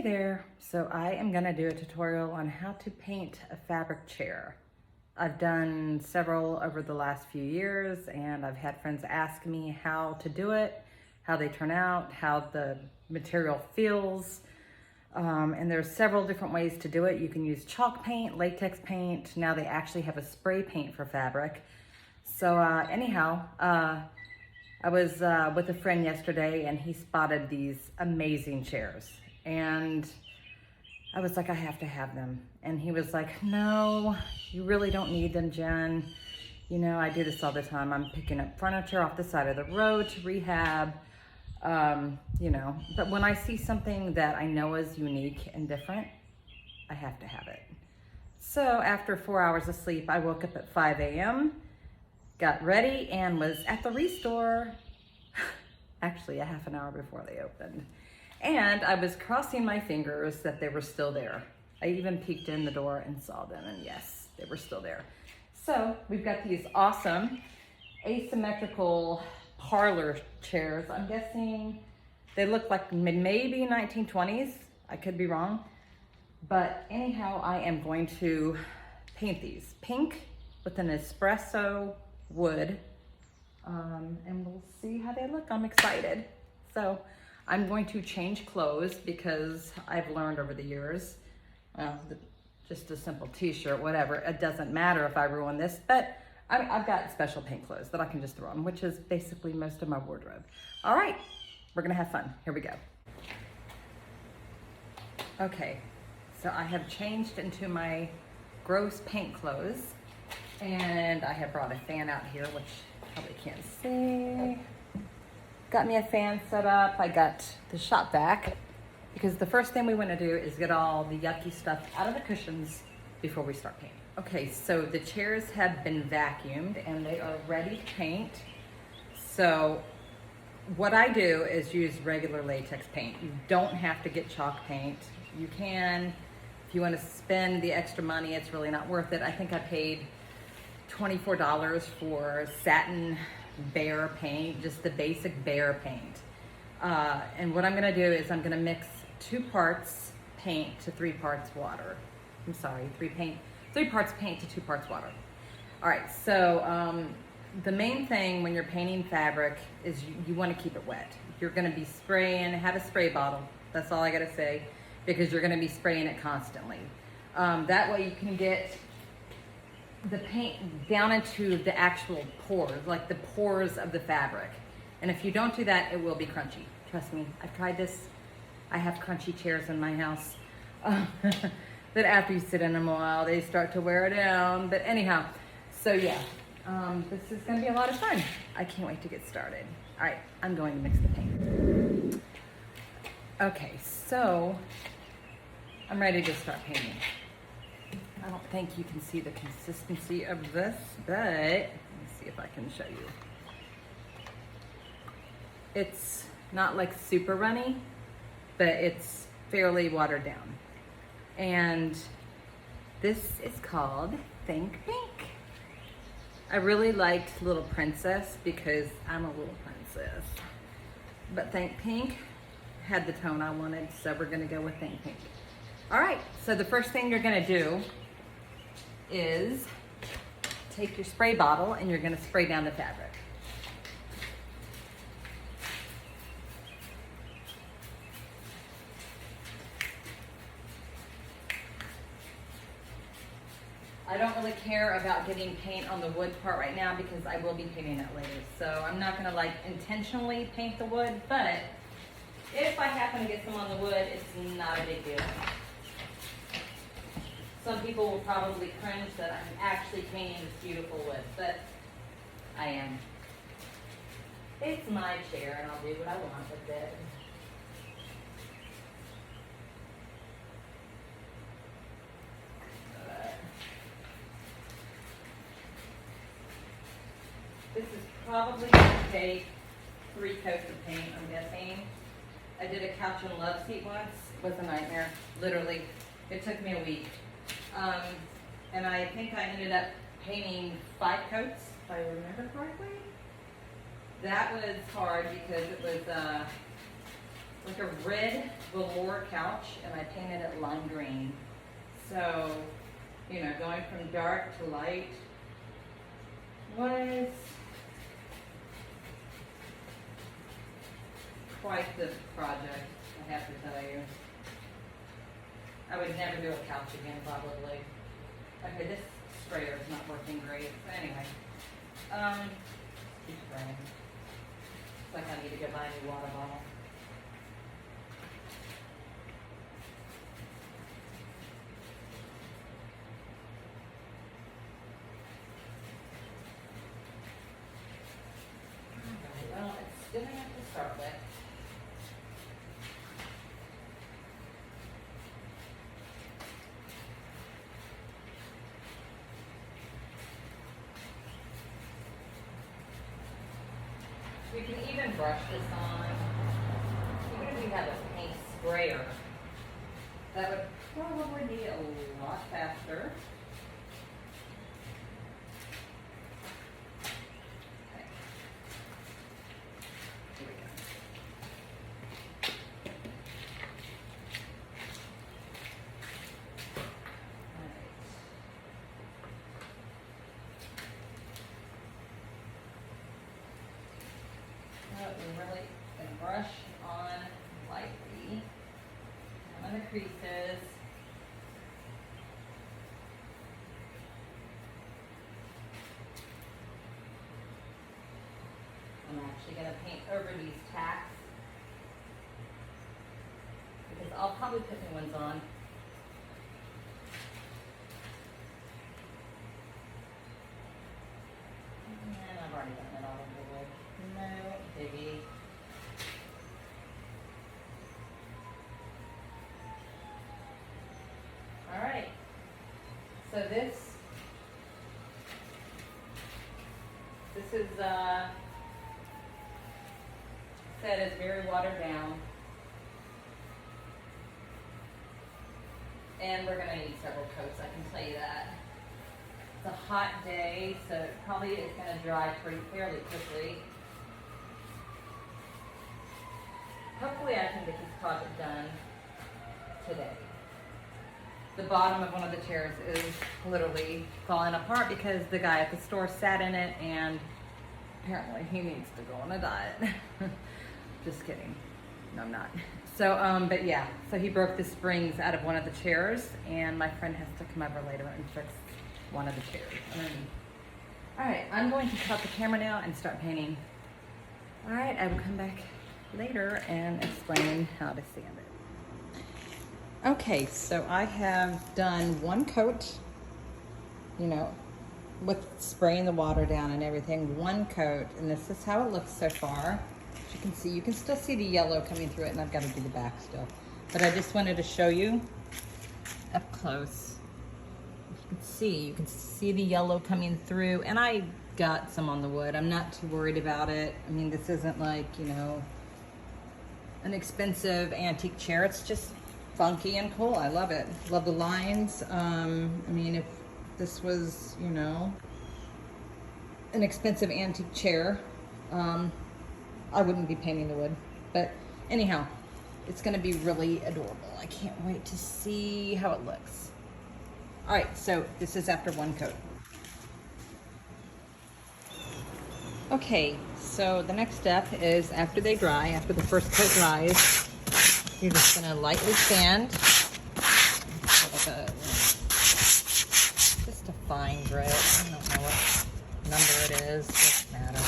Hey there, so I am gonna do a tutorial on how to paint a fabric chair. I've done several over the last few years and I've had friends ask me how to do it, how they turn out, how the material feels. And there's several different ways to do it. You can use chalk paint, latex paint. Now they actually have a spray paint for fabric. So I was with a friend yesterday and he spotted these amazing chairs. And I was like, I have to have them. And he was like, no, you really don't need them, Jen. You know, I do this all the time. I'm picking up furniture off the side of the road to rehab, but when I see something that I know is unique and different, I have to have it. So after 4 hours of sleep, I woke up at 5 a.m., got ready, and was at the Restore, actually a half an hour before they opened. And I was crossing my fingers that they were still there. I even peeked in the door and saw them, and yes, they were still there. So we've got these awesome asymmetrical parlor chairs. I'm guessing they look like maybe 1920s. I could be wrong. But anyhow, I am going to paint these pink with an espresso wood. And we'll see how they look. I'm excited. So I'm going to change clothes because I've learned over the years, just a simple t-shirt, whatever. It doesn't matter if I ruin this, but I've got special paint clothes that I can just throw on, which is basically most of my wardrobe. All right, we're gonna have fun. Here we go. Okay, so I have changed into my gross paint clothes and I have brought a fan out here, which you probably can't see. Got me a fan set up. I got the shop vac because the first thing we want to do is get all the yucky stuff out of the cushions before we start painting. Okay, so the chairs have been vacuumed and they are ready to paint. So what I do is use regular latex paint. You don't have to get chalk paint. You can, if you want to spend the extra money, it's really not worth it. I think I paid $24 for satin Behr paint, just the basic Behr paint. And what I'm gonna do is I'm gonna mix 2 parts paint to 3 parts water. I'm sorry, 3 parts paint to 2 parts water. All right, so the main thing when you're painting fabric is you wanna keep it wet. You're gonna be spraying, have a spray bottle. That's all I gotta say, because you're gonna be spraying it constantly. That way you can get the paint down into the actual pores, like the pores of the fabric. And if you don't do that, it will be crunchy. Trust me, I've tried this. I have crunchy chairs in my house that after you sit in them a while, they start to wear down. But anyhow, so yeah, this is gonna be a lot of fun. I can't wait to get started. All right, I'm going to mix the paint. Okay, so I'm ready to start painting. I don't think you can see the consistency of this, but let me see if I can show you. It's not like super runny, but it's fairly watered down. And this is called Think Pink. I really liked Little Princess because I'm a little princess. But Think Pink had the tone I wanted, so we're gonna go with Think Pink. All right, so the first thing you're gonna do is take your spray bottle and you're going to spray down the fabric. I don't really care about getting paint on the wood part right now because I will be painting that later. So I'm not going to like intentionally paint the wood, but if I happen to get some on the wood, it's not a big deal. Some people will probably cringe that I'm actually painting this beautiful wood, but I am. It's my chair and I'll do what I want with it. This is probably going to take 3 coats of paint, I'm guessing. I did a couch and love seat once. It was a nightmare, literally. It took me a week. And I think I ended up painting 5 coats, if I remember correctly. That was hard because it was like a red velour couch, and I painted it lime green. So, you know, going from dark to light was quite the project, I have to tell you. I would never do a couch again, probably. Okay, this sprayer is not working great. So anyway, keep spraying. It's like I need to go buy a new water bottle. Alright, well, it's still enough to start with. We can even brush this on. Even if you have a paint sprayer, that would probably be a lot faster. Okay. Here we go. We're really going to brush on lightly on the creases. I'm actually going to paint over these tacks because I'll probably put new ones on. And I've already done it all over the way. No biggie. All right. So this is said is very watered down, and we're gonna need several coats. I can tell you that. It's a hot day, so it probably is gonna dry fairly quickly. Hopefully I can get this project done today. The bottom of one of the chairs is literally falling apart because the guy at the store sat in it and apparently he needs to go on a diet. Just kidding. No, I'm not. So, but yeah, so he broke the springs out of one of the chairs and my friend has to come over later and fix one of the chairs. All right, I'm going to cut the camera now and start painting. All right, I will come back later and explain how to sand it. Okay, so I have done one coat, you know, with spraying the water down and everything, one coat, and this is how it looks so far. As you can see, you can still see the yellow coming through it, and I've got to do the back still. But I just wanted to show you up close. You can see the yellow coming through, and I got some on the wood. I'm not too worried about it. I mean, this isn't like, you know, an expensive antique chair. It's just funky and cool. I love it. Love the lines. I mean, if this was, you know, an expensive antique chair, I wouldn't be painting the wood. But anyhow, it's going to be really adorable. I can't wait to see how it looks. All right, so this is after one coat. Okay, so the next step is after they dry, after the first coat dries, you're just gonna lightly sand, just a fine grit. I don't know what number it is, doesn't matter.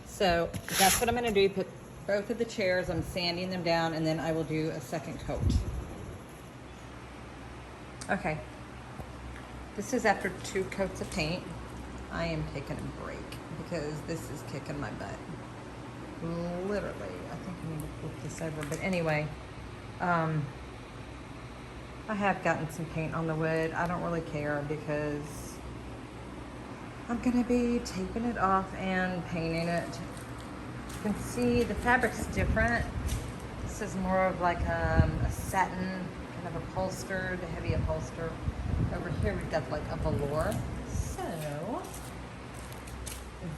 So that's what I'm gonna do. Put both of the chairs, I'm sanding them down, and then I will do a second coat. Okay, this is after 2 coats of paint. I am taking a break because this is kicking my butt. Literally, I think I need to flip this over. But anyway, I have gotten some paint on the wood. I don't really care because I'm gonna be taping it off and painting it. You can see the fabric's different. This is more of like a satin, kind of upholstered, heavy upholster. Over here we've got like a velour. So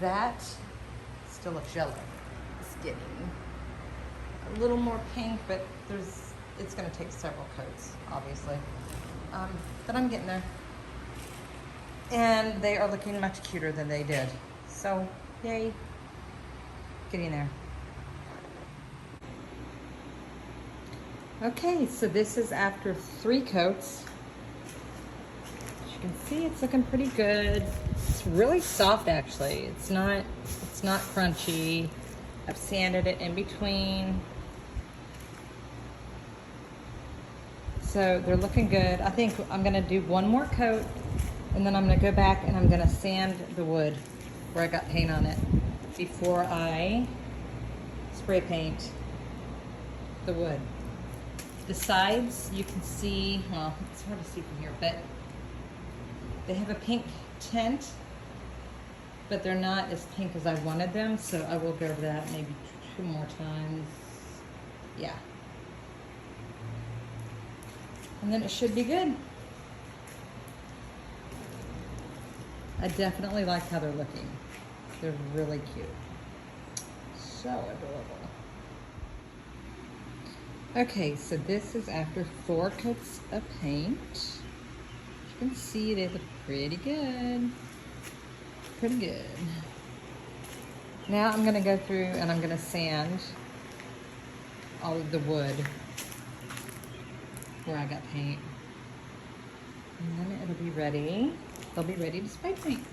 that still looks yellow. It's getting a little more pink, but it's gonna take several coats, obviously. But I'm getting there. And they are looking much cuter than they did. So, yay, getting there. Okay, so this is after 3 coats. As you can see, it's looking pretty good. It's really soft, actually. It's not crunchy. I've sanded it in between. So they're looking good. I think I'm gonna do 1 more coat, and then I'm gonna go back and I'm gonna sand the wood where I got paint on it before I spray paint the wood. The sides, you can see, well, it's hard to see from here, but they have a pink tint, but they're not as pink as I wanted them, so I will go over that maybe 2 more times. Yeah. And then it should be good. I definitely like how they're looking. They're really cute. So adorable. Okay, so this is after 4 coats of paint. You can see they look pretty good. Pretty good. Now I'm gonna go through and I'm gonna sand all of the wood where I got paint. And then it'll be ready. They'll be ready to spray paint.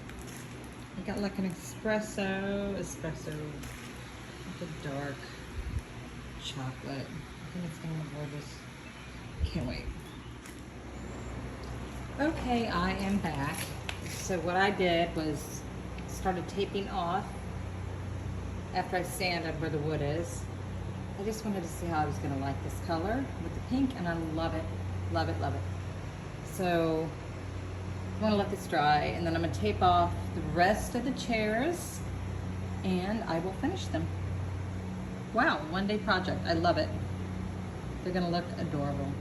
I got like an espresso, like a dark chocolate. I think it's gonna look gorgeous. Can't wait. Okay, I am back. So what I did was started taping off after I sanded where the wood is. I just wanted to see how I was gonna like this color with the pink, and I love it, love it, love it. So I'm gonna let this dry, and then I'm gonna tape off the rest of the chairs, and I will finish them. Wow, 1-day project, I love it. They're gonna look adorable.